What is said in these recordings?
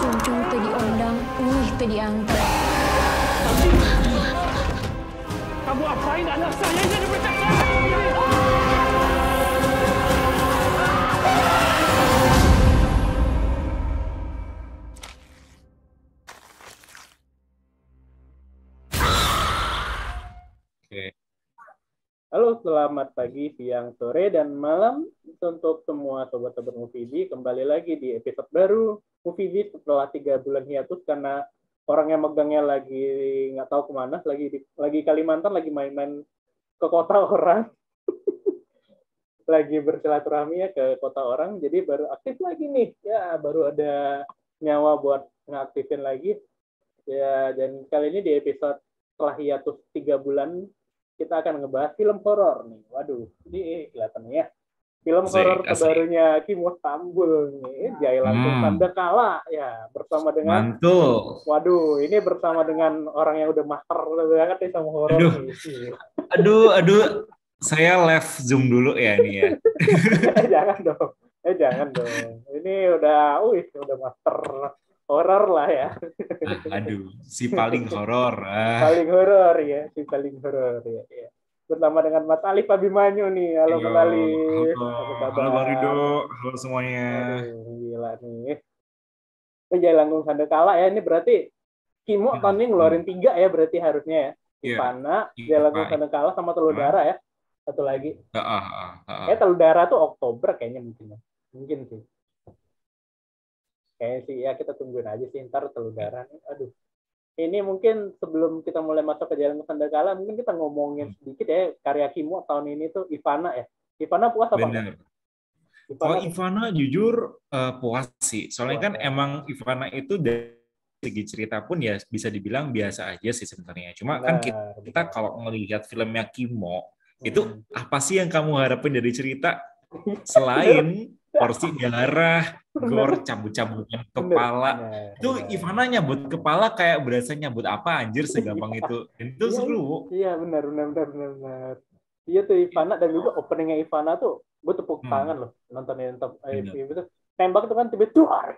Kuncung teu diundang, ulih teu diangkat. Kamu apain anak saya ini dipecat? Oke. Halo, selamat pagi, siang, sore, dan malam untuk semua sobat-sobat Movie. Kembali lagi di episode baru Movie setelah 3 bulan hiatus karena orang yang megangnya lagi nggak tahu kemana, lagi Kalimantan, lagi main-main ke kota orang, lagi bersilaturahmi ya ke kota orang, jadi baru aktif lagi nih, ya baru ada nyawa buat ngaktifin lagi, ya. Dan kali ini di episode setelah hiatus 3 bulan, kita akan ngebahas film horor nih. Waduh, ini kelihatan ya. Film horor terbarunya Kimo Stambul nih, Jaya Langsung Sandakala ya, bersama dengan Mantul. Waduh, ini bersama dengan orang yang udah master banget nih sama horor nih. Aduh. Saya live Zoom dulu ya ini ya. Jangan dong. Ini udah master horor lah ya. Aduh, si paling horor. Paling horor ya, si paling horor ya. Bersama dengan Mas Alif Abimanyu nih. Halo Mas Alif. Halo Bang Rido, halo semuanya. Aduh, gila nih. Jaya Langsung Sandakala ya, ini berarti Kimo tahun ini ngeluarin 3 ya berarti harusnya ya. Ivana, Jaya Langsung Sandakala sama Telur Darah ya. Satu lagi. Telur Darah tuh Oktober kayaknya mungkin sih. Kayaknya sih ya, kita tungguin aja sih ntar Telur Darah nih. Aduh. Ini mungkin sebelum kita mulai masuk ke Jaya Langsung Sandakala, mungkin kita ngomongin sedikit ya karya Kimo tahun ini tuh Ivana ya. Ivana puas apa enggak? Kalau Ivana jujur puas sih. Soalnya kan emang Ivana itu dari segi cerita pun ya bisa dibilang biasa aja sih sebenarnya. Cuma kan kita kalau ngelihat filmnya Kimo, itu apa sih yang kamu harapin dari cerita selain porsi darah, gore, cabut-cabutan kepala. Itu Ivana nyabut kepala kayak berasa nyabut apa anjir segampang itu. Dan itu seru. Iya benar. Iya tuh Ivana, dan juga openingnya Ivana tuh gue tepuk tangan loh nontonin itu. Tembak tuh kan tiba-tiba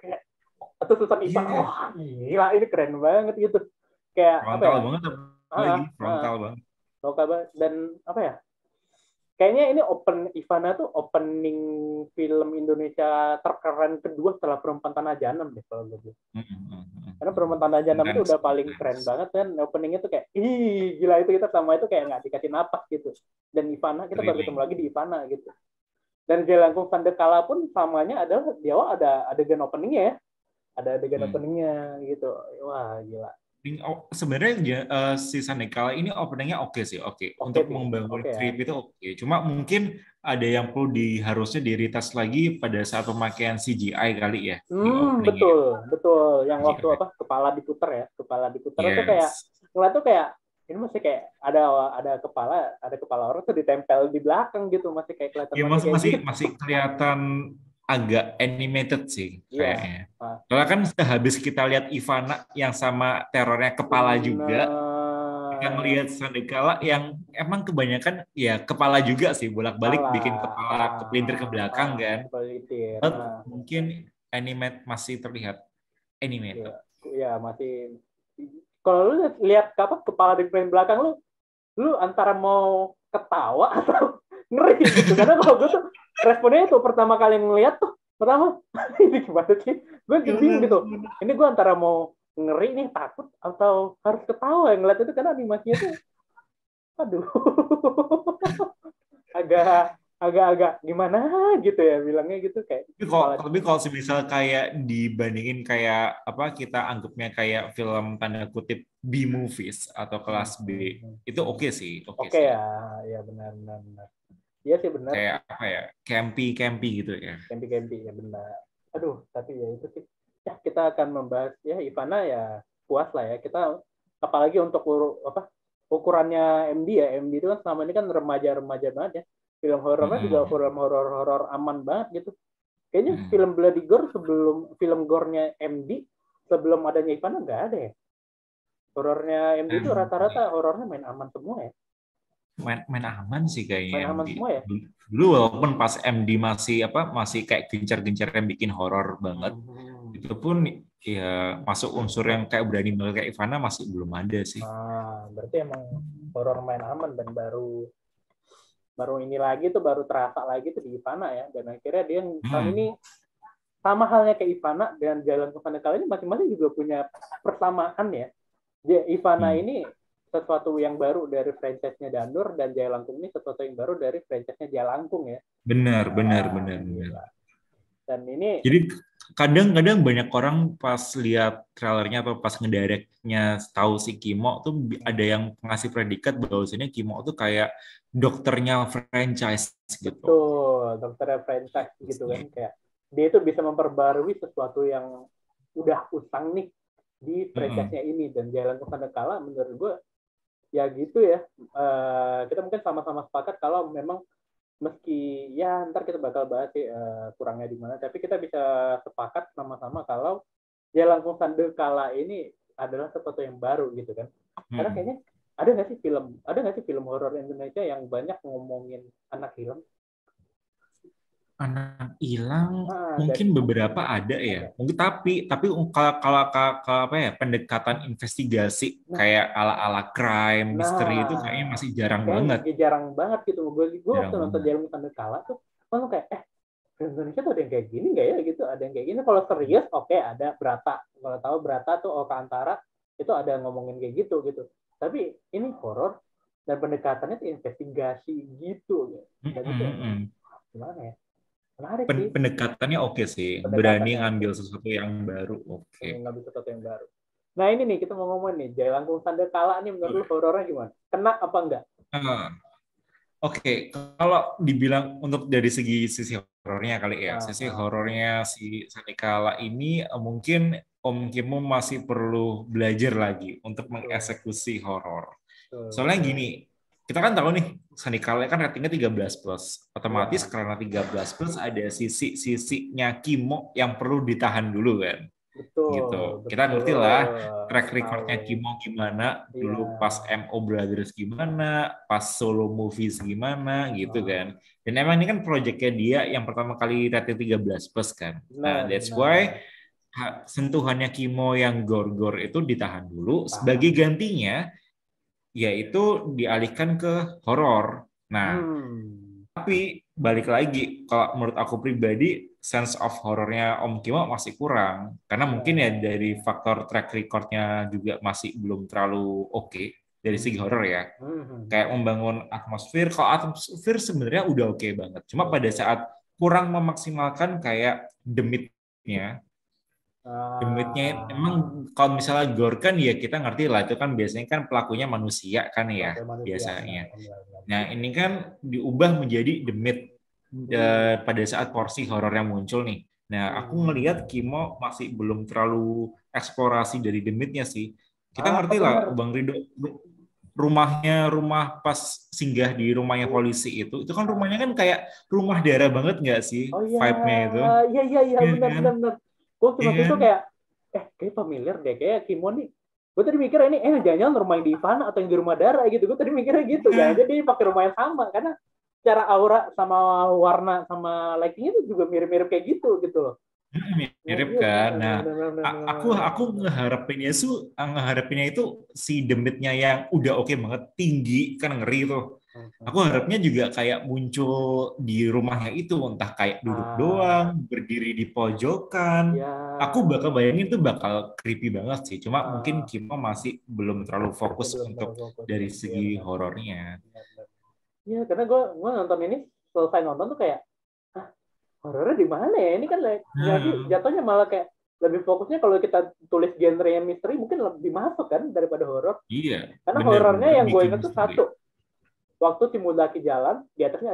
atau susan Ivana. Wah, gila ini keren banget gitu. Kayak frontal banget frontal banget. Dan apa ya? Kayaknya ini Ivana tuh opening film Indonesia terkeren kedua setelah Perempuan Tanah Jahanam deh kalau gue bilang. Karena Perempuan Tanah Jahanam itu udah paling keren banget kan, openingnya tuh kayak gila, itu kita sama itu kayak nggak dikasih napas gitu. Dan Ivana kita baru ketemu lagi di Ivana gitu. Dan Jaya Langsung Sandakala pun samanya adalah di awal ada adegan openingnya ya. Ada adegan openingnya gitu. Wah, gila. Sebenarnya si Sandakala ini openingnya oke sih. Untuk membangun trip itu oke. Cuma mungkin ada yang perlu harusnya di-retouch lagi pada saat pemakaian CGI kali ya. Betul. Yang waktu kepala diputer itu kayak ngeliat tuh kayak ini masih kayak ada kepala orang tuh ditempel di belakang gitu, masih kayak kelihatan. Iya, masih kelihatan agak animated sih kayaknya. Karena kan habis kita lihat Ivana yang sama terornya kepala juga, kita melihat Sandakala yang emang kebanyakan ya kepala juga sih, bolak-balik bikin kepala kepelintir ke belakang kan. Mungkin masih terlihat animated. Iya, masih. Kalau lu lihat kepala di belakang lu antara mau ketawa atau ngeri gitu. Karena kalau gue tuh responnya itu pertama kali ngeliat tuh, ini gimana sih? Gue bingung gitu. Ini gue antara mau ngeri nih, takut, atau harus ketawa yang ngeliat itu karena animasinya tuh, aduh, agak gimana gitu ya bilangnya gitu kayak. Tapi kalau misal kayak dibandingin kayak kita anggapnya kayak film tanda kutip B movies atau kelas B, itu oke sih. Oke ya benar. Iya sih benar. Kayak campy gitu ya. Campy ya benar. Aduh, tapi ya itu sih. Ya kita akan membahas ya Ivana ya, puas lah ya. Kita apalagi untuk ukurannya MD ya. MD itu kan selama ini kan remaja banget ya. Film horornya juga film horor aman banget gitu. Kayaknya film Bloody Gore sebelum film gore-nya MD sebelum adanya Ivana nggak ada ya. Horornya MD itu rata-rata horornya main aman semua ya. Main aman sih kayaknya. Main aman semua ya. Dulu walaupun pas MD masih kayak gencar-gencar yang bikin horor banget. Itu pun ya masuk unsur yang kayak berani banget kayak Ivana masih belum ada sih. Berarti emang horor main aman dan baru ini lagi tuh, baru terasa lagi tuh di Ivana ya. Dan akhirnya dia tahun ini sama halnya kayak Ivana dan Jalan ke Sandekala ini masing-masing juga punya persamaan ya. Ivana ini sesuatu yang baru dari franchise-nya Danur, dan Jaya Langkung ini sesuatu yang baru dari franchise-nya Jaya Langkung ya. Benar. Dan ini jadi kadang-kadang banyak orang pas lihat trailernya atau pas ngedirectnya tahu si Kimo tuh ada yang ngasih predikat bahwasanya Kimo tuh kayak dokternya franchise gitu. Betul, dokternya franchise gitu kan, kayak dia itu bisa memperbarui sesuatu yang udah usang nih di franchise-nya ini. Dan Jalan ke Sandekala menurut gue ya gitu ya, kita mungkin sama-sama sepakat kalau memang meski ya ntar kita bakal bahas sih kurangnya di mana, tapi kita bisa sepakat sama-sama kalau Jalan ke Sandekala ini adalah sesuatu yang baru gitu kan. Karena kayaknya ada nggak sih film horor Indonesia yang banyak ngomongin anak hilang? Anak hilang mungkin beberapa ada ya. Mungkin tapi kalau apa ya, pendekatan investigasi kayak ala crime, misteri itu kayaknya masih jarang banget. Jarang banget gitu. Gue waktu nonton Jalan ke Sandekala tuh langsung kayak Indonesia tuh ada yang kayak gini nggak ya gitu. Ada yang kayak gini. Kalau serius oke, ada Brata. Kalau tahu Brata tuh Oka Antara itu ada ngomongin kayak gitu. Tapi ini horor dan pendekatannya tuh investigasi gitu. Dan itu gimana ya? Menarik sih. Pendekatannya oke sih. Berani ngambil sesuatu yang baru. Oke. Ngambil sesuatu yang baru. Nah ini nih kita mau ngomong nih, Jaya Langkung Sandekala nih menurut lu horornya gimana? Kena apa enggak? Oke, kalau dibilang untuk dari sisi horornya kali ya, sisi horornya si Sandekala ini mungkin Om Kimo masih perlu belajar lagi untuk mengeksekusi horor. Soalnya gini, kita kan tahu nih Sandekala kan ratingnya 13+. Otomatis karena 13+ ada sisi-sisinya Kimo yang perlu ditahan dulu kan. Betul. Kita ngerti lah track recordnya Kimo gimana, dulu pas MO Brothers gimana, pas solo movies gimana gitu kan. Dan emang ini kan proyeknya dia yang pertama kali rating 13+ kan. Nah, that's why sentuhannya Kimo yang gore-gore itu ditahan dulu. Sebagai gantinya yaitu dialihkan ke horor. Nah, tapi balik lagi, kalau menurut aku pribadi, sense of horornya Om Kimo masih kurang. Karena mungkin ya dari faktor track record-nya juga masih belum terlalu oke dari segi horor ya. Kayak membangun atmosfer, kalau atmosfer sebenarnya udah oke banget. Cuma pada saat kurang memaksimalkan kayak demitnya, emang kalau misalnya gore kan ya kita ngerti lah, itu kan biasanya kan pelakunya manusia kan ya biasanya. Nah ini kan diubah menjadi demit pada saat porsi horornya muncul nih. Nah aku ngelihat Kimo masih belum terlalu eksplorasi dari demitnya sih. Kita ngerti lah Bang Rido, rumah pas singgah di rumahnya polisi itu kan rumahnya kan kayak rumah daerah banget nggak sih vibe-nya itu? Iya benar. Gue cuma itu kayak familiar deh, kayak Kimo nih. Gue tadi mikir ini jangan-jangan rumah yang di Ivana atau yang di rumah Dara gitu. Gue tadi mikirnya gitu kan. Jadi pakai rumah yang sama karena cara aura sama warna sama lightingnya itu juga mirip-mirip kayak gitu loh. Mirip kan. Nah, aku ngeharapinnya itu si demitnya yang udah oke banget, tinggi kan, ngeri tuh. Aku harapnya juga kayak muncul di rumahnya itu, entah kayak duduk doang, berdiri di pojokan. Aku bakal bayangin tuh bakal creepy banget sih. Cuma mungkin Kimo masih belum terlalu fokus untuk dari segi horornya. Iya, karena gue nonton ini, selesai nonton tuh kayak, horornya di mana ya? Ini kan jadi jatuhnya malah kayak lebih fokusnya kalau kita tulis genre yang misteri mungkin lebih masuk kan daripada horor. Iya. Karena horornya yang gue ingat tuh satu. Waktu si Mudaki jalan, di atasnya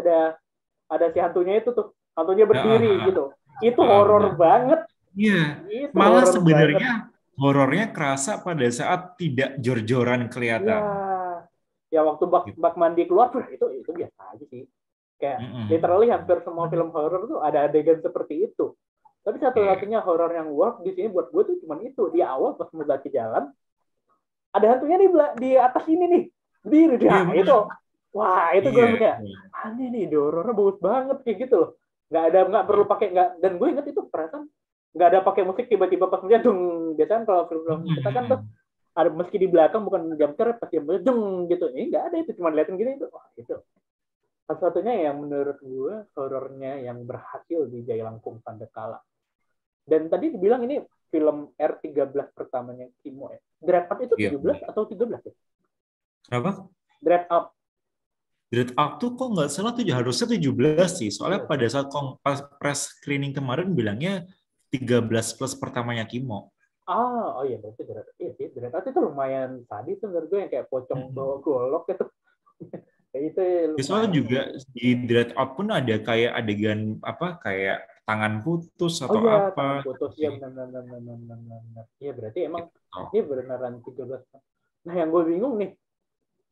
ada si hantunya itu tuh. Hantunya berdiri gitu. Itu horor banget. Iya. Malah sebenarnya horornya kerasa pada saat tidak jor-joran kelihatan. Ya waktu bak mandi keluar, itu biasa aja sih. Kayak literally hampir semua film horor tuh ada adegan seperti itu. Tapi satu-satunya horor yang work di sini buat gue tuh cuma itu. Di awal pas Mudaki jalan, ada hantunya di atas ini nih. Berdiri dia. Itu. Wah, itu gue kayak, aneh nih, horornya bagus banget kayak gitu loh. Nggak perlu pakai, dan gue inget itu perasaan nggak ada pakai musik tiba-tiba pas dia dung. Biasanya kalau film-film kita kan tuh ada meski di belakang bukan jump scare pas dia dung gitu. Ini nggak ada, itu cuma liatin gini itu. Wah, itu satu-satunya yang menurut gue horornya yang berhasil di Jailangkung Sandekala. Dan tadi dibilang ini film R13 pertamanya Kimo ya. Dread Up itu 17 atau 13 ya? Kenapa? Dread Up. Dread Up tuh kok nggak salah tuh harusnya 17 sih. Soalnya pada saat press screening kemarin bilangnya 13 plus pertamanya Kimo. Oh iya berarti Dread Up. Iya sih, Dread Up itu lumayan sadis menurut gue yang kayak pocong bawa golok gitu. Itu soalnya juga di Dread Up pun ada kayak adegan apa kayak tangan putus atau iya, apa. Tangan putus ya benar. Iya berarti emang ini beneran 13. Nah yang gue bingung nih,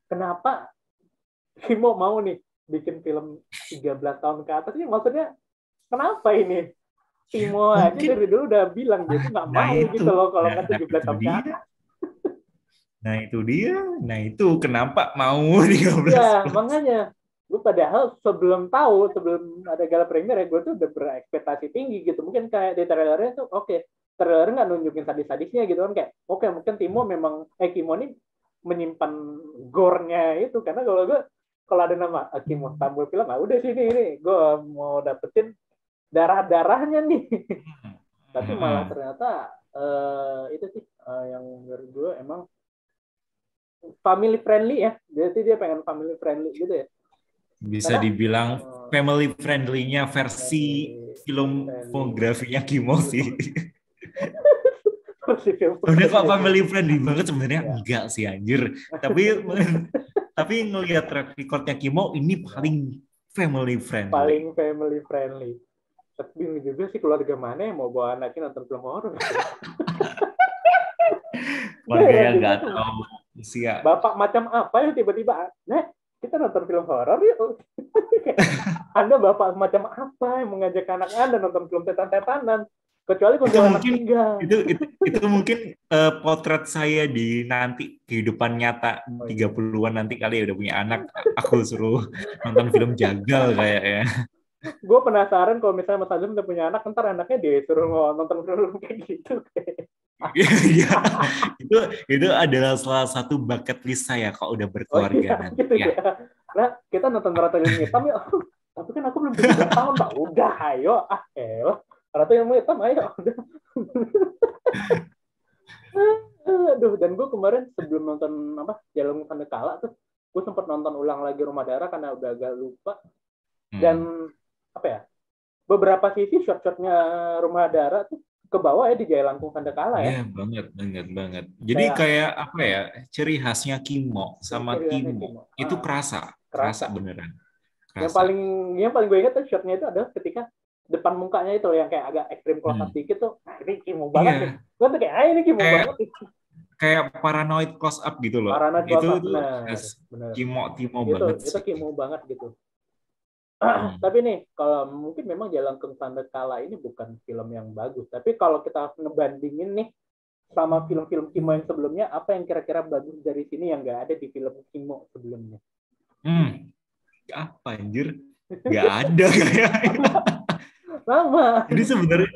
kenapa Kimo mau nih bikin film 13 tahun ke atas? Ini maksudnya kenapa ini? Kimo aja dari dulu udah bilang dia nggak mau gitu loh kalau kan 17 tahun ke atas. Nah itu dia. Nah itu kenapa mau 13? Ya makanya gue padahal sebelum ada gala premier ya gue tuh udah berekspektasi tinggi gitu. Mungkin kayak di trailernya tuh trailer nggak nunjukin sadis-sadisnya gitu kan, kayak mungkin Kimo ini menyimpan gore-nya itu, karena kalau ada nama Kimo tampil film udah sini ini gue mau dapetin darah-darahnya nih. Tapi malah ternyata itu sih yang menurut gue emang family friendly ya. Jadi dia pengen family friendly gitu ya. Bisa dibilang family friendly-nya versi filmografinya Kimo sih. Udah kok family friendly banget sebenarnya enggak sih anjir. Tapi ngelihat track recordnya Kimo ini paling family friendly. Paling family friendly. Tapi bingung juga sih keluarga mana yang mau bawa anaknya nonton film horor. Keluarga yang nggak tahu usia. Bapak macam apa yang tiba-tiba, kita nonton film horor yuk. Anda bapak macam apa yang mengajak anak Anda nonton film setan-setanan? Kecuali kuntilanak tiga. Itu mungkin potret saya di nanti kehidupan nyata 30-an nanti kali ya udah punya anak, aku suruh nonton film jagal kayaknya. Gue penasaran kalau misalnya Mas Azum udah punya anak, ntar anaknya disuruh nonton film kayak gitu. Iya, itu adalah salah satu bucket list saya kalau udah berkeluarga nanti. Gitu ya. Nah, kita nonton Ratu Ilmu Hitam ya. Tapi kan aku belum 17 tahun, Pak. Udah, ayo. Ratu Ilmu Hitam, ayo. Aduh, dan gue kemarin sebelum nonton Jailangkung Sandekala tuh, gue sempat nonton ulang lagi Rumah Darah karena udah agak lupa. Dan beberapa sisi shot-shotnya Rumah Darah tuh ke bawah ya di Jailangkung Sandekala ya. Iya, banget. Jadi kayak ciri khasnya Kimo sama Kimo itu kerasa beneran. Kerasa. Yang paling gue ingat tuh shotnya itu adalah ketika depan mukanya itu yang kayak agak ekstrim close up dikit tuh. Ini Kimo banget nih. Gue tuh kayak ini Kimo banget. Kayak paranoid close up gitu loh. Paranoid itu close up, bener. Kimo itu, banget. Itu Kimo banget gitu. Tapi nih, kalau mungkin memang Jailangkung Sandekala ini bukan film yang bagus. Tapi kalau kita ngebandingin nih sama film-film Kimo yang sebelumnya, apa yang kira-kira bagus dari sini yang nggak ada di film Kimo sebelumnya? Apa anjir? Nggak ada kayaknya. Sama. Jadi sebenarnya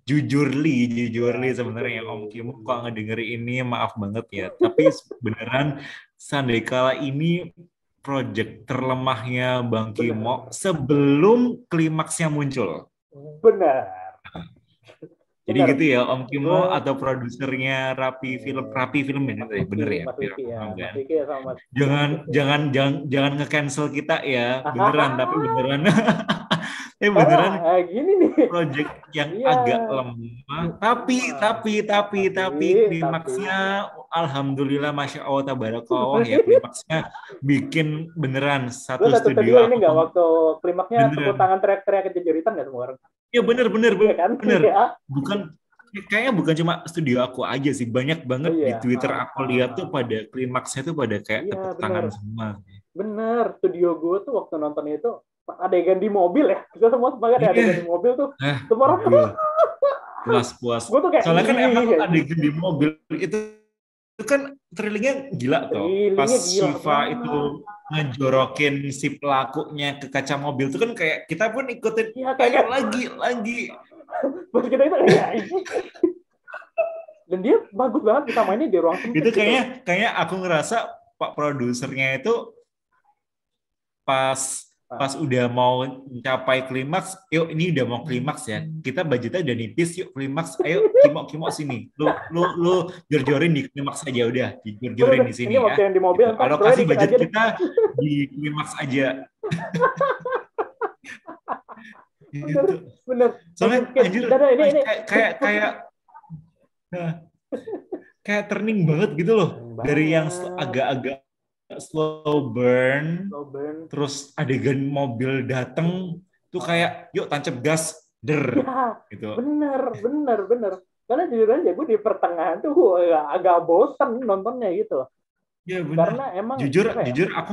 jujur li sebenarnya Om Kimo kok ngedenger ini maaf banget ya. Tapi beneran Sandekala ini project terlemahnya Bang Kimo sebelum klimaksnya muncul. Benar. Jadi gitu ya Om Kimo atau produsernya Rapi Film ini bener ya? Jangan nge-cancel kita ya, beneran tapi beneran. Beneran gini nih. Project yang agak lemah, tapi klimaksnya alhamdulillah masya Allah tabarakallah ya, klimaksnya bikin beneran satu studio. Ini nggak waktu klimaksnya tepuk tangan teriak-teriak kejeritan nggak semua orang? Ya bener. Kan? Kayaknya bukan cuma studio aku aja sih, banyak banget di Twitter aku lihat tuh pada klimaksnya tuh pada kayak tepuk tangan semua. Bener, studio gue tuh waktu nonton itu adegan di mobil ya, kita semua semangat adegan di mobil tuh, semua orang puas. Soalnya kan emang adegan di mobil itu kan trailingnya gila tuh. Pas Shiva itu ngejorokin si pelakunya ke kaca mobil itu kan kayak kita pun ikutin kayak lagi Pas kita itu ya ini. Dan dia bagus banget bisa mainnya di ruang sempit. Itu kayaknya aku ngerasa Pak produsernya itu pas udah mau mencapai klimaks, yuk ini udah mau klimaks ya, kita budgetnya udah nipis, yuk klimaks, ayo Kimo sini, lu jor-jorin di klimaks aja, udah jor-jorin di sini ini ya, di mobil, gitu. Alokasi budget kita di klimaks aja. Bener. Soalnya anjir, kayak turning banget gitu loh, dari yang agak-agak slow burn, terus adegan mobil dateng tuh kayak yuk tancap gas gitu. Bener. Karena jujur aja gue di pertengahan tuh agak bosan nontonnya gitu. Ya benar. Karena emang jujur aku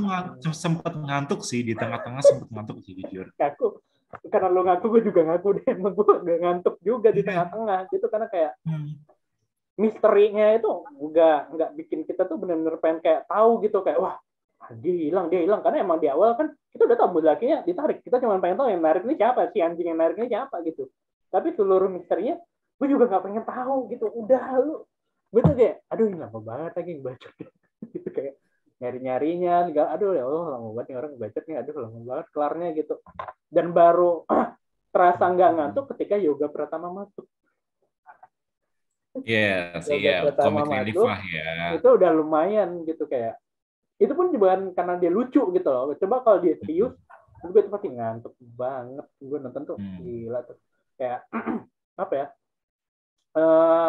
sempat ngantuk sih di tengah-tengah, sempat ngantuk sih jujur. Aku karena lo ngaku, gue juga ngaku deh, emang gue gak ngantuk juga di tengah-tengah gitu, karena kayak misterinya itu nggak bikin kita tuh benar-benar pengen kayak tahu gitu, kayak wah dia hilang, karena emang di awal kan kita udah tahu lakinya ditarik, kita cuma pengen tahu yang narik ini siapa, si anjing yang narik ini siapa gitu. Tapi seluruh misterinya gue juga nggak pengen tahu gitu. Udah lu, gue tuh kayak aduh ini lama banget lagi baca gitu, kayak nyarinya, aduh ya Allah lama banget nih orang bacot nih, aduh lama banget kelarnya gitu. Dan baru terasa nggak ngantuk ketika Yoga Pratama masuk. Yes, iya, komik relief lah ya. Itu udah lumayan gitu, kayak itu pun bukan karena dia lucu gitu loh. Coba kalau dia serius, gue tuh pasti ngantuk banget. Gue nonton tuh gila tuh. Kayak apa ya?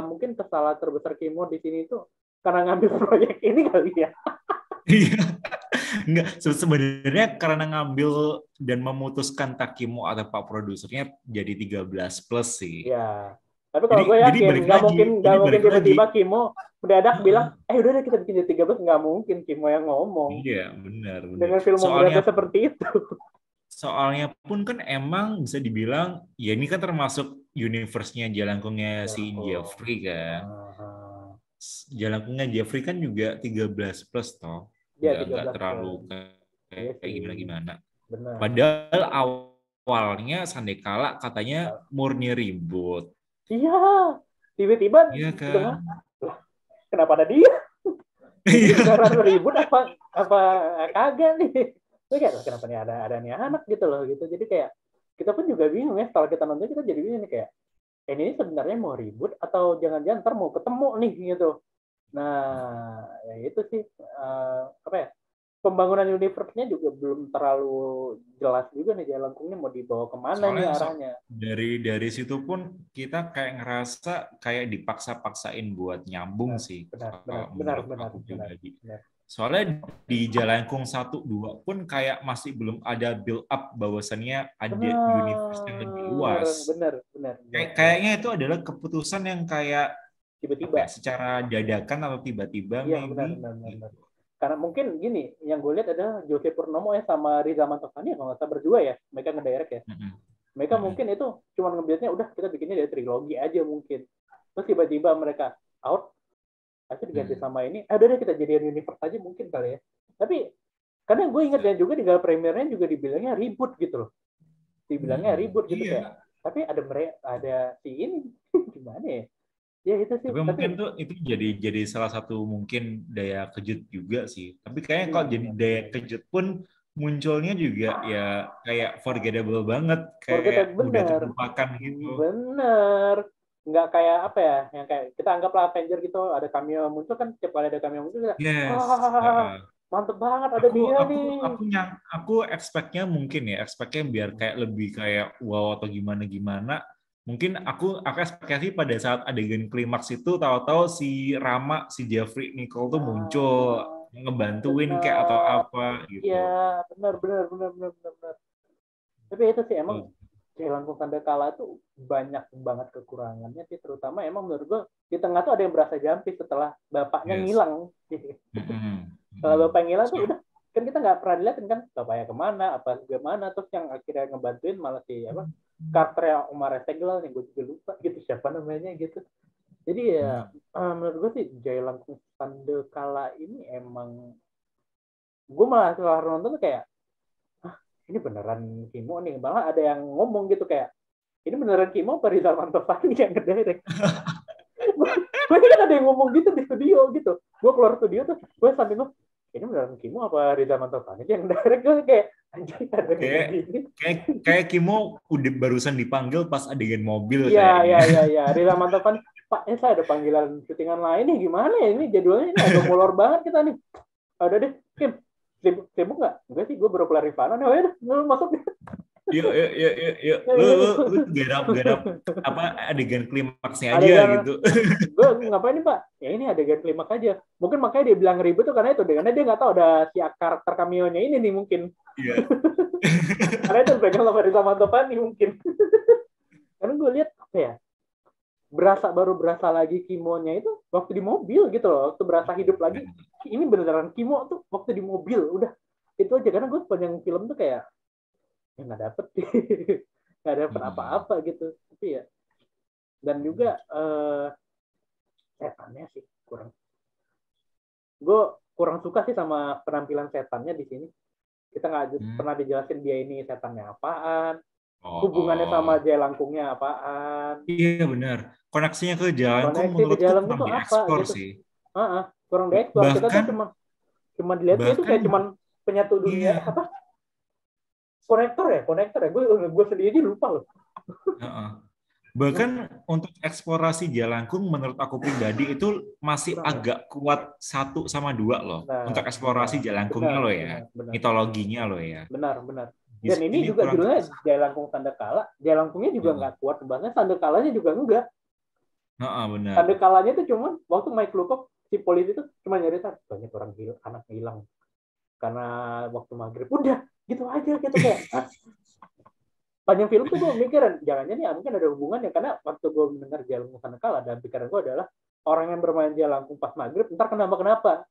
Mungkin kesalahan terbesar Kimo di sini tuh karena ngambil proyek ini kali ya. Iya. Enggak, sebenarnya karena ngambil dan memutuskan Takimo atau Pak produsernya jadi 13+ sih. Iya. Tapi kalau gue yakin nggak mungkin tiba-tiba Kimo mendadak bilang, udah deh kita bikin jadi 13, nggak mungkin Kimo yang ngomong. Iya, benar. Dengan filmografi seperti itu. Soalnya pun kan emang bisa dibilang, ya ini kan termasuk universe-nya Jalangkungnya si Jeffrey kan. Jalangkungnya Jeffrey kan juga 13+ toh. Nggak terlalu kayak gimana-gimana. Padahal awalnya Sandekala katanya murni ribut. Iya, tiba-tiba iya kan? Kenapa ada dia? Karena ribut apa kagak nih? Kayak kenapa nih ada nih anak gitu loh gitu. Jadi kayak kita pun juga bingung ya, setelah kita nonton kita jadi bingung nih, kayak ini sebenarnya mau ribut atau jangan-jangan ntar mau ketemu nih gitu. Nah, ya itu sih apa ya? Pembangunan universe-nya juga belum terlalu jelas juga nih, Jalangkungnya mau dibawa kemana. Soalnya nih arahnya. Dari situ pun kita kayak ngerasa kayak dipaksa-paksain buat nyambung sih. Benar. Soalnya di Jalangkung 1-2 pun kayak masih belum ada build up bahwasannya ada universe yang lebih luas. Benar. Kayaknya itu adalah keputusan yang kayak tiba-tiba secara dadakan atau tiba-tiba. Iya, benar. Karena mungkin gini, yang gue lihat adalah Jose Purnomo sama Riza Mantovani kalau nggak salah berdua ya, mereka ngedirect ya. Mereka mungkin itu cuma ngebuatnya udah kita bikinnya dari trilogi aja mungkin. Terus tiba-tiba mereka out, akhirnya diganti sama ini. Udah deh kita jadian universe aja mungkin kali ya. Tapi karena gue ingat ya juga di gala premiernya juga dibilangnya reboot gitu loh. Dibilangnya reboot gitu kayak. Tapi ada si ini gimana ya? Ya itu sih. Tapi mungkin tuh itu jadi salah satu mungkin daya kejut juga sih. Tapi kayaknya kalau jadi daya kejut pun munculnya juga ya kayak forgettable banget, kayak udah terlupakan gitu. Bener. Nggak kayak apa ya, yang kayak kita anggaplah Avenger gitu, ada cameo muncul kan, setiap kali ada cameo muncul kita, mantep banget ada dia nih. Aku expect-nya mungkin ya, biar kayak lebih kayak wow atau gimana. Mungkin aku ekspektasi pada saat adegan klimaks itu tahu-tahu si Rama, si Jeffrey Nicole tuh muncul ngebantuin kayak atau apa gitu. Iya, benar. Tapi itu sih emang Jalangkung Sandekala tuh banyak banget kekurangannya sih, terutama emang menurut gue di tengah tuh ada yang berasa jampi setelah bapaknya ngilang. Setelah bapak ngilang tuh udah kan kita nggak pernah dilihatin kan bapaknya kemana, apa gimana, terus yang akhirnya ngebantuin malah si karakter Omar Esteghlal yang gue juga lupa gitu siapa namanya gitu. Jadi ya menurut gue sih Jalangkung Sandekala ini emang gue malah setelah nonton tuh kayak ini beneran Kimo nih, malah ada yang ngomong gitu kayak ini beneran Kimo apa Rizal Mantovani yang ngedirect? Gue kan ada yang ngomong gitu di studio gitu. Gue keluar studio tuh, gue sambil ngomong, ini beneran Kimo apa Rizal Mantovani yang ngedirect? Gue kayak anjir ada kayak Kimo udah barusan dipanggil pas adegan mobil. Iya. Rizal Mantovani, Pak, saya ada panggilan syutingan lain nih, gimana ya ini jadwalnya ini agak molor banget kita nih. Udah deh, Kim, sibuk nggak? Enggak sih, gue baru kelar Ivana nih, udah masuk deh. Yuk. Lu garap apa adegan klimaksnya aja gitu. Gue ngapain nih Pak? Ya ini adegan klimaks aja. Mungkin makanya dia bilang ribet tuh karena itu, karena dia nggak tahu ada si karakter cameo-nya ini nih mungkin. Iya. Karena itu pegang sama Rizal Mantovani mungkin. Karena gue lihat apa ya? Baru berasa lagi Kimonya itu waktu di mobil gitu loh, waktu berasa hidup lagi. Ini beneran Kimo tuh waktu di mobil, udah itu aja. Karena gue sepanjang film tuh kayak nggak dapet apa-apa gitu. Tapi ya, dan juga setannya sih gue kurang suka sih sama penampilan setannya di sini. Kita nggak pernah dijelasin dia ini setannya apaan. Hubungannya sama Jelangkungnya apaan? Iya benar. Koneksinya ke Jelangkung menurutku kurang diekspor gitu sih. Kurang diekspor. Kita tuh cuma dilihat itu kayak cuma penyatu dunia apa? Konektor ya. Gue sendiri aja lupa loh. Bahkan untuk eksplorasi Jelangkung menurut aku pribadi itu masih agak kuat 1 sama 2 loh. Untuk eksplorasi Jelangkungnya loh ya. Mitologinya loh ya. Benar. Dan ini juga judulnya Jelangkung Sandakala. Jelangkungnya juga nggak kuat bahasanya, Sandakalanya juga enggak. Benar. Sandakalanya itu cuma waktu Mike Lukov si polisi itu cuma nyerita banyak orang anak hilang karena waktu maghrib. Udah gitu aja gitu kayak. Panjang film tuh gue mikirin jangan-jangan ya mungkin ada hubungannya, karena waktu gue mendengar Jelangkung Sandakala dan pikiran gue adalah orang yang bermain Jelangkung pas maghrib ntar kenapa.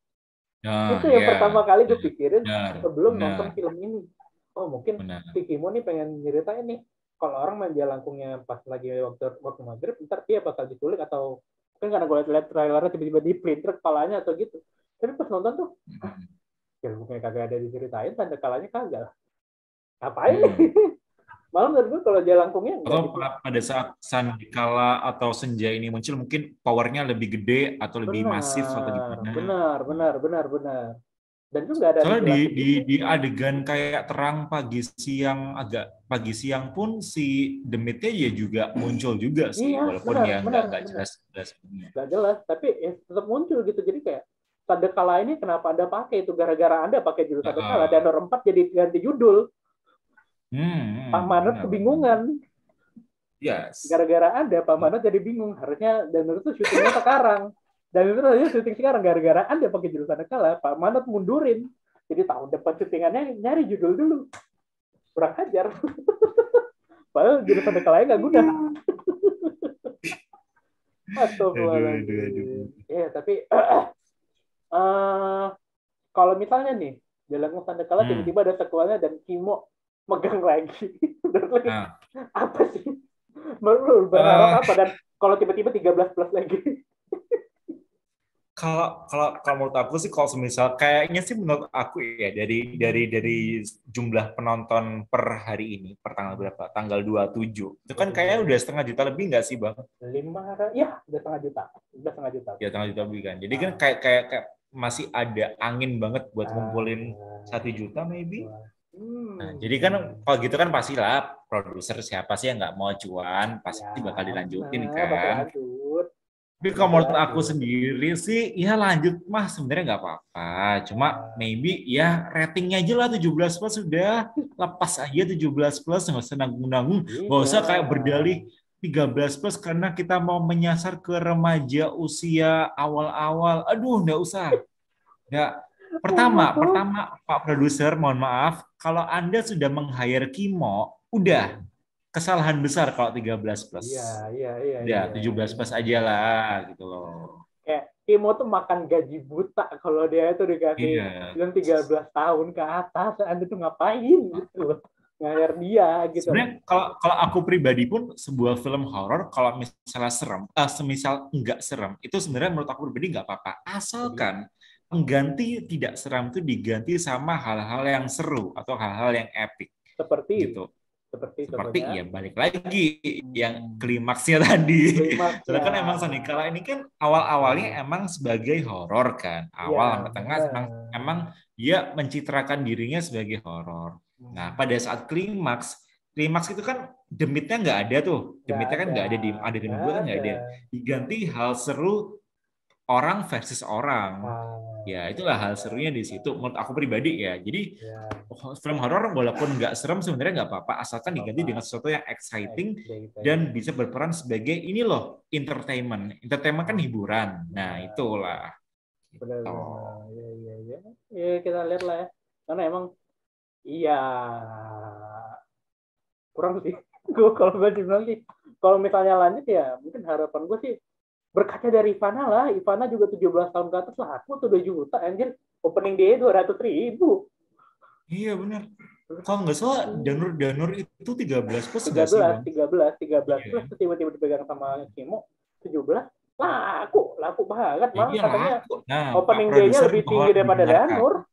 Itu yang pertama kali gue pikirin sebelum nonton film ini. Oh mungkin si Kimo nih pengen nyeritain nih kalau orang main Jelangkungnya pas lagi waktu maghrib ntar dia bakal diculik, atau kan karena gue lihat trailernya tiba-tiba diprinter kepalanya atau gitu. Tapi pas nonton tuh Jelangkungnya kagak ada diceritain, Sandakalanya kagak. Ngapain nih? Malah menurut gue kalau Jelangkungnya atau pada saat Sandikala atau Senja ini muncul mungkin powernya lebih gede atau lebih masif atau gimana. Benar. Dan itu nggak ada. Soalnya di adegan kayak terang pagi siang pun si Demitnya ya juga muncul juga sih, walaupun nggak jelas. Nggak jelas, tapi ya tetap muncul gitu. Jadi kayak Sandakala ini kenapa Anda pakai itu, gara-gara Anda pakai judul Sandakala dan nomor 4 jadi ganti judul. Pak Manot kebingungan. Yes. Gara-gara Anda Pak Manot jadi bingung. Harusnya dan itu syutingnya sekarang. Dan itu aja syuting sekarang gara-gara Anda pakai judul Sandakala, Pak Manot mundurin. Jadi tahun depan syutingannya nyari judul dulu. Kurang ajar. Padahal judul Sandakalanya nggak guna. Iya, tapi kalau misalnya nih Jelangkung Sandakala tiba-tiba ada sequelnya dan Kimo megang lagi. Apa sih? Berharap apa? Dan kalau tiba-tiba 13+ lagi. Kalau menurut aku sih, kalau semisal kayaknya sih menurut aku ya dari jumlah penonton per hari ini, per tanggal berapa? Tanggal 27. Itu kan kayaknya udah 500 juta lebih nggak sih, Bang? Ya, udah 500 juta. Ya, 500 juta lebih kan. Jadi kan kayak masih ada angin banget buat ngumpulin 1 juta maybe. Nah, jadi kan kalau gitu kan pastilah produser siapa sih yang nggak mau cuan, pasti bakal dilanjutin kan. Tapi kalau menurut aku sendiri sih, ya lanjut mah sebenarnya nggak apa-apa. Cuma maybe ya ratingnya aja lah 17+ sudah. Lepas aja 17+, nggak usah nanggung-nanggung. Nggak usah kayak berdalih 13+ karena kita mau menyasar ke remaja usia awal-awal. Aduh, nggak usah. Ya, pertama Pak Produser, mohon maaf, kalau Anda sudah meng-hire Kimo, udah. Kesalahan besar kalau 13+. Iya. Ya, 17+ aja lah gitu loh. Kayak Kimo tuh makan gaji buta kalau dia itu dikasih film 13 tahun ke atas, Anda tuh ngapain gitu. Ngajar dia gitu. Sebenarnya kalau aku pribadi pun sebuah film horor kalau misalnya serem, semisal enggak serem, itu sebenarnya menurut aku pribadi enggak apa-apa. Asalkan pengganti tidak seram itu diganti sama hal-hal yang seru atau hal-hal yang epic. Seperti gitu. Seperti ya balik lagi yang klimaksnya tadi. Soalnya kan emang Sandikala ini kan awal-awalnya emang sebagai horor kan. Awal sampai tengah emang dia mencitrakan dirinya sebagai horor. Nah, pada saat klimaks itu kan demitnya nggak ada tuh. Demitnya kan nggak ada di adegan 2 kan nggak ada. Diganti hal seru orang versus orang. Ya, itulah hal serunya di situ menurut aku pribadi ya. Jadi film horor walaupun nggak serem sebenarnya nggak apa-apa asalkan diganti dengan sesuatu yang exciting dan bisa berperan sebagai ini loh entertainment. Entertainment kan hiburan. Nah, itulah. Benar. Ya, kita lihat lah ya. Karena emang iya kurang sih. Gue kalau gue bilang sih kalau misalnya lanjut ya mungkin harapan gue sih berkaca dari Ivana lah. Ivana juga 17 tahun ke atas lah. Aku tuh 2 juta, anjir. Opening day 200.000. Iya, benar. Kalau nggak salah, Danur itu 13 plus. 13 plus. Tiba-tiba dipegang sama Kimo. 17. Laku banget. Malah katanya opening day-nya lebih tinggi daripada Danur.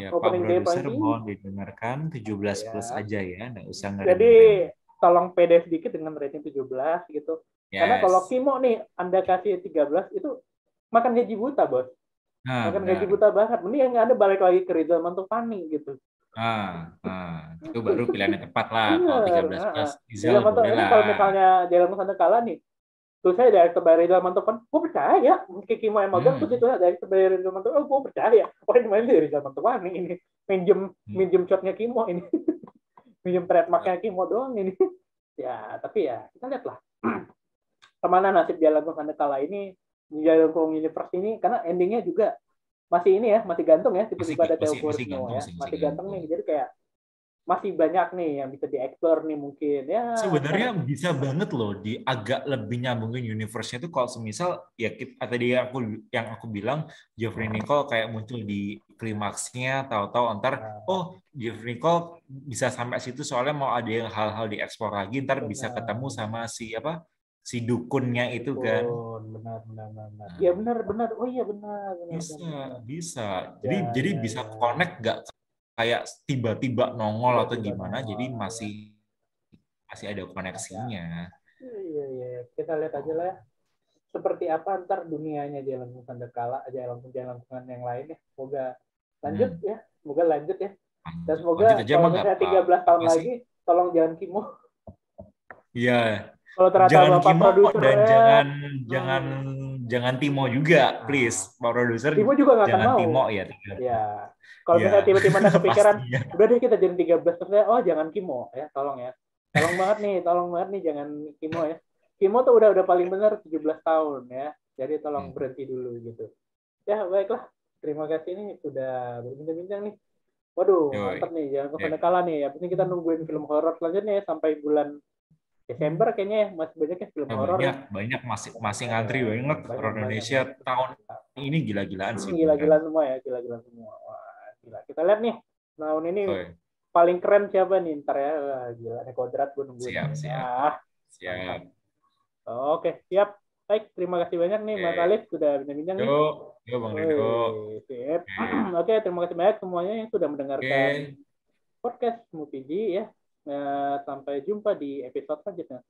Ya, opening day produser mohon didengarkan 17 plus aja ya. Nggak usah ngeri. Jadi, tolong pede sedikit dengan rating 17 gitu. Karena kalau Kimo nih, Anda kasih 13, itu makan gaji buta, Bos. Makan gaji buta banget. Mending yang ada balik lagi ke Rizal Mantovani gitu. Itu baru pilihan yang tepat lah. Kalau 13 plus, Rizal boleh lah. Kalau misalnya Jalan Sandekala nih, terus saya director by Rizal Mantovani, gue percaya. Mungkin Kimo yang magang, terus itu director by Rizal Mantovani, gue percaya. Ini main dari Rizal Mantovani ini. Minjem shotnya Kimo ini. Minjem trademarknya Kimo doang ini. Ya, tapi ya, kita lihat lah. Kemana nasib Jalan Sandekala ini, Jalan Universe ini, karena endingnya juga masih ini ya, masih gantung ya, tiba-tiba ada Theo Borino ya, masih gantung nih, jadi kayak masih banyak nih yang bisa dieksplor nih mungkin ya. Sebenarnya bisa banget loh di agak lebih nyambungin universe-nya itu kalau semisal ya tadi yang aku bilang Jeffrey Nicole kayak muncul di klimaksnya, tahu-tahu ntar Jeffrey Nicole bisa sampai situ soalnya mau ada yang hal-hal dieksplor lagi, ntar bisa ketemu sama si dukunnya itu kan. Benar. Ya benar. Oh iya benar. Bisa. Jadi bisa connect nggak kayak tiba-tiba nongol atau gimana. Jadi masih ada koneksinya. Iya. Kita lihat aja lah ya. Seperti apa ntar dunianya Jalan Sandekala, jalan yang lainnya. Semoga lanjut ya. Semoga lanjut ya. Dan semoga kalau misalnya 13 tahun lagi, tolong jangan Kimo. Iya. Kalau jangan Kimo dan jangan Timo juga, please. Pak produser. Timo juga nggak akan mau. Timo ya. Kalau misalnya tiba-tiba ada kepikiran, udah deh kita jadi 13 terus oh jangan Kimo ya, tolong ya. Tolong banget nih jangan Kimo ya. Kimo tuh udah paling benar 17 tahun ya. Jadi tolong berhenti dulu gitu. Ya, baiklah. Terima kasih nih sudah berbincang-bincang nih. Waduh, mantap nih Jalan Sandekala nih. Habis ini kita nungguin film horor selanjutnya ya sampai bulan Desember kayaknya masih banyak ya film horor. Banyak masih ngantri banget horor Indonesia tahun ini gila-gilaan sih. Gila-gilaan semua ya, gila-gilaan semua. Wah, gila. Kita lihat nih tahun ini paling keren siapa nih ntar ya. Wah, gila nih Kodrat gue nungguin. Siap. Oke, siap. Baik, terima kasih banyak nih Mas Alif sudah bincang-bincang nih. Yo Bang Rido. Sip. Oke, terima kasih banyak semuanya yang sudah mendengarkan podcast Movie ya. Sampai jumpa di episode selanjutnya.